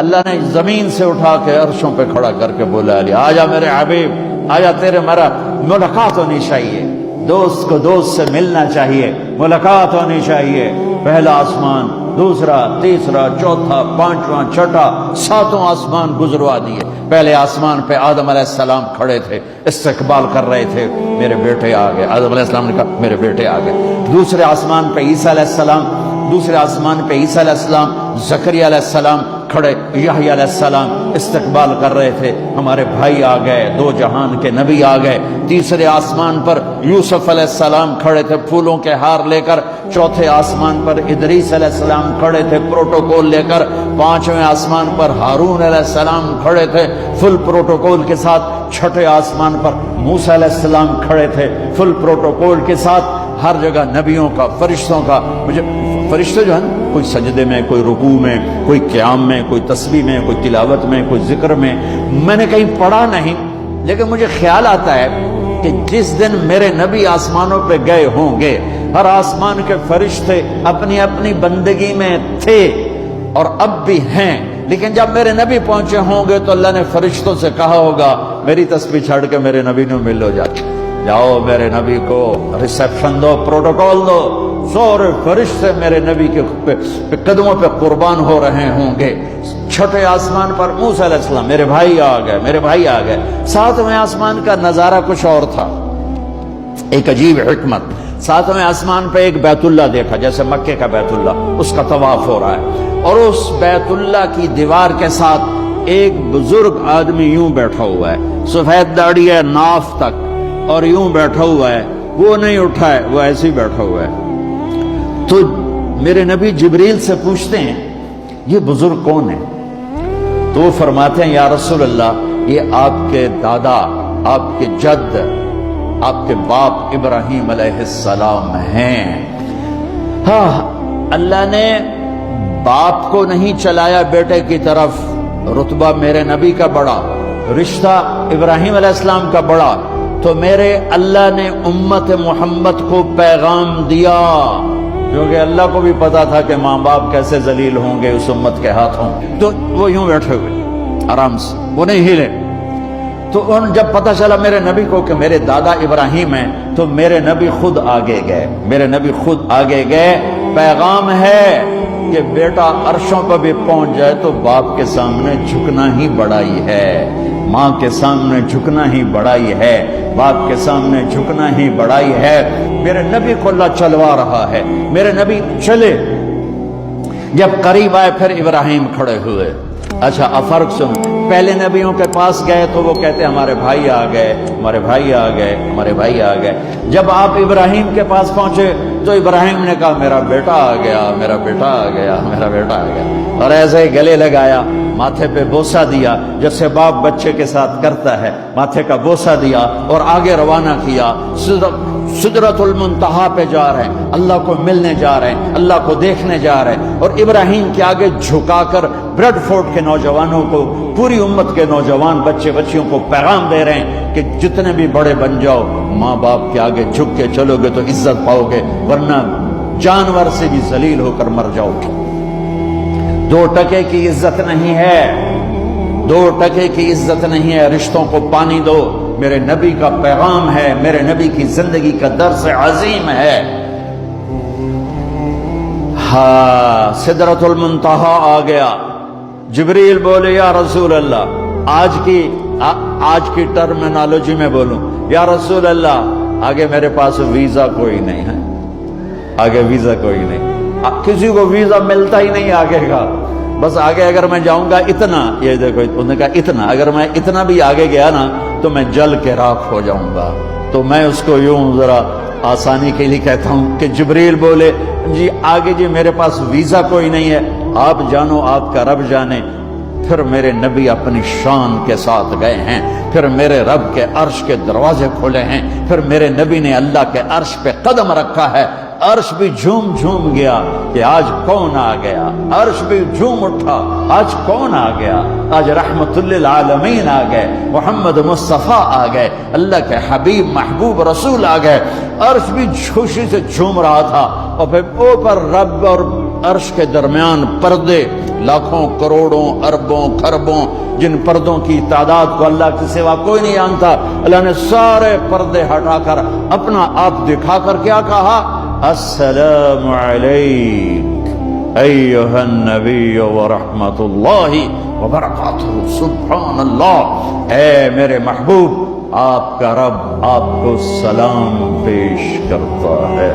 اللہ نے زمین سے اٹھا کے عرشوں پہ کھڑا کر کے بولا علی آجا میرے حبیب آجا، تیرے میرا ملاقات ہونی چاہیے، دوست کو دوست سے ملنا چاہیے، ملاقات ہونی چاہیے۔ پہلا آسمان، دوسرا، تیسرا، چوتھا، پانچواں، چھٹا، ساتوں آسمان گزروا دیے۔ پہلے آسمان پہ آدم علیہ السلام کھڑے تھے، استقبال کر رہے تھے، میرے بیٹے آ گئے۔ آدم علیہ السلام نے کہا میرے بیٹے آ گئے۔ دوسرے آسمان پہ عیسیٰ علیہ السلام، دوسرے آسمان پہ عیسیٰ علیہ السلام، زکریا علیہ السلام کھڑے، یحییٰ علیہ السلام استقبال کر رہے تھے، ہمارے بھائی آ گئے، دو جہان کے نبی آ گئے۔ تیسرے آسمان پر یوسف علیہ السلام کھڑے تھے پھولوں کے ہار لے کر۔ چوتھے آسمان پر ادریس علیہ السلام کھڑے تھے پروٹوکول لے کر۔ پانچویں آسمان پر ہارون علیہ السلام کھڑے تھے فل پروٹوکول کے ساتھ۔ چھٹے آسمان پر موسیٰ علیہ السلام کھڑے تھے فل پروٹوکول کے ساتھ۔ ہر جگہ نبیوں کا، فرشتوں کا، مجھے فرشتے جو ہیں کوئی سجدے میں، کوئی رکوع میں، کوئی قیام میں، کوئی تسبیح میں، کوئی تلاوت میں، کوئی ذکر میں، میں نے کہیں پڑھا نہیں، لیکن مجھے خیال آتا ہے کہ جس دن میرے نبی آسمانوں پہ گئے ہوں گے، ہر آسمان کے فرشتے اپنی اپنی بندگی میں تھے اور اب بھی ہیں، لیکن جب میرے نبی پہنچے ہوں گے تو اللہ نے فرشتوں سے کہا ہوگا میری تسبیح چھڑ کے میرے نبی نے ملو جاؤ میرے نبی کو ریسیپشن دو، پروٹوکول دو۔ سورے فرشتے میرے نبی کے قدموں پہ قربان ہو رہے ہوں گے۔ چھٹے آسمان پر موسیٰ علیہ السلام، میرے بھائی آ گئے، میرے بھائی آ گئے۔ ساتویں آسمان کا نظارہ کچھ اور تھا، ایک عجیب حکمت۔ ساتویں آسمان پہ ایک بیت اللہ دیکھا، جیسے مکے کا بیت اللہ، اس کا طواف ہو رہا ہے، اور اس بیت اللہ کی دیوار کے ساتھ ایک بزرگ آدمی یوں بیٹھا ہوا ہے، سفید داڑھی ہے ناف تک، اور یوں بیٹھا ہوا ہے، وہ نہیں اٹھا ہے، وہ ایسے ہی بیٹھا ہوا ہے۔ تو میرے نبی جبریل سے پوچھتے ہیں یہ بزرگ کون ہے؟ تو وہ فرماتے ہیں یا رسول اللہ یہ آپ کے دادا، آپ کے جد، آپ کے باپ ابراہیم علیہ السلام ہیں۔ ہاں، اللہ نے باپ کو نہیں چلایا بیٹے کی طرف، رتبہ میرے نبی کا بڑا، رشتہ ابراہیم علیہ السلام کا بڑا، تو میرے اللہ نے امت محمد کو پیغام دیا، کیونکہ اللہ کو بھی پتا تھا کہ ماں باپ کیسے ذلیل ہوں گے اس امت کے ہاتھوں، تو وہ یوں بیٹھے ہوئے آرام سے، وہ نہیں ہلے۔ تو ان جب پتہ چلا میرے نبی کو کہ میرے دادا ابراہیم ہیں، تو میرے نبی خود آگے گئے، میرے نبی خود آگے گئے۔ پیغام ہے کہ بیٹا عرشوں پر بھی پہنچ جائے تو باپ کے سامنے جھکنا ہی بڑائی ہے، ماں کے سامنے جھکنا ہی بڑائی ہے، باپ کے سامنے جھکنا ہی بڑائی ہے۔ میرے نبی کو اللہ چلوا رہا ہے، میرے نبی چلے، جب قریب آئے پھر ابراہیم کھڑے ہوئے۔ اچھا اب فرق سن، پہلے نبیوں کے پاس گئے تو وہ کہتے ہمارے بھائی آ گئے، ہمارے بھائی آ گئے، ہمارے بھائی آ گئے۔ جب آپ ابراہیم کے پاس پہنچے تو ابراہیم نے کہا میرا بیٹا آ گیا، میرا بیٹا آ گیا، میرا بیٹا آ گیا، اور ایسے ہی گلے لگایا، ماتھے پہ بوسہ دیا، جیسے باپ بچے کے ساتھ کرتا ہے، ماتھے کا بوسہ دیا اور آگے روانہ کیا۔ سدرۃ المنتہا پہ جا رہے ہیں، اللہ کو ملنے جا رہے ہیں، اللہ کو دیکھنے جا رہے ہیں، اور ابراہیم کے آگے جھکا کر بریڈ فورٹ کے نوجوانوں کو، پوری امت کے نوجوان بچے بچیوں کو پیغام دے رہے ہیں کہ جتنے بھی بڑے بن جاؤ، ماں باپ کے آگے جھک کے چلو گے تو عزت پاؤ گے، ورنہ جانور سے بھی ذلیل ہو کر مر جاؤ گے۔ 2 ٹکے کی عزت نہیں ہے، 2 ٹکے کی عزت نہیں ہے، رشتوں کو پانی دو۔ میرے نبی کا پیغام ہے، میرے نبی کی زندگی کا درس عظیم ہے۔ ہاں، سدرۃ المنتہا آ گیا، جبریل بولے یا رسول اللہ، آج کی ٹرمینالوجی میں بولوں، یا رسول اللہ آگے میرے پاس ویزا کوئی نہیں ہے، آگے ویزا کوئی نہیں، کسی کو ویزا ملتا ہی نہیں آگے کا، بس آگے اگر میں جاؤں گا اتنا، یہ دیکھو انہوں نے کہا اتنا، اگر میں اتنا بھی آگے گیا نا تو میں جل کے راکھ ہو جاؤں گا۔ تو میں اس کو یوں ذرا آسانی کے لیے کہتا ہوں کہ جبریل بولے جی آگے جی میرے پاس ویزا کوئی نہیں ہے، آپ جانو آپ کا رب جانے۔ پھر میرے نبی اپنی شان کے ساتھ گئے ہیں، پھر میرے رب کے عرش کے دروازے کھولے ہیں، پھر میرے نبی نے اللہ کے عرش پہ قدم رکھا ہے، عرش بھی جھوم جھوم گیا کہ آج کون آ گیا، عرش بھی جھوم اٹھا آج کون آ گیا، آج رحمت للعالمین آ گئے، محمد مصطفیٰ آ گئے، اللہ کے حبیب محبوب رسول آ گئے۔ عرش بھی خوشی سے جھوم رہا تھا، اور پھر اوپر رب اور عرش کے درمیان پردے لاکھوں کروڑوں اربوں خربوں، جن پردوں کی تعداد کو اللہ کے سوا کوئی نہیں جانتا، اللہ نے سارے پردے ہٹا کر اپنا آپ دکھا کر کیا کہا؟ السلام علیک ایھا النبی ورحمۃ اللہ وبرکاتہ۔ سبحان اللہ، اے میرے محبوب، آپ کا رب آپ کو سلام پیش کرتا ہے۔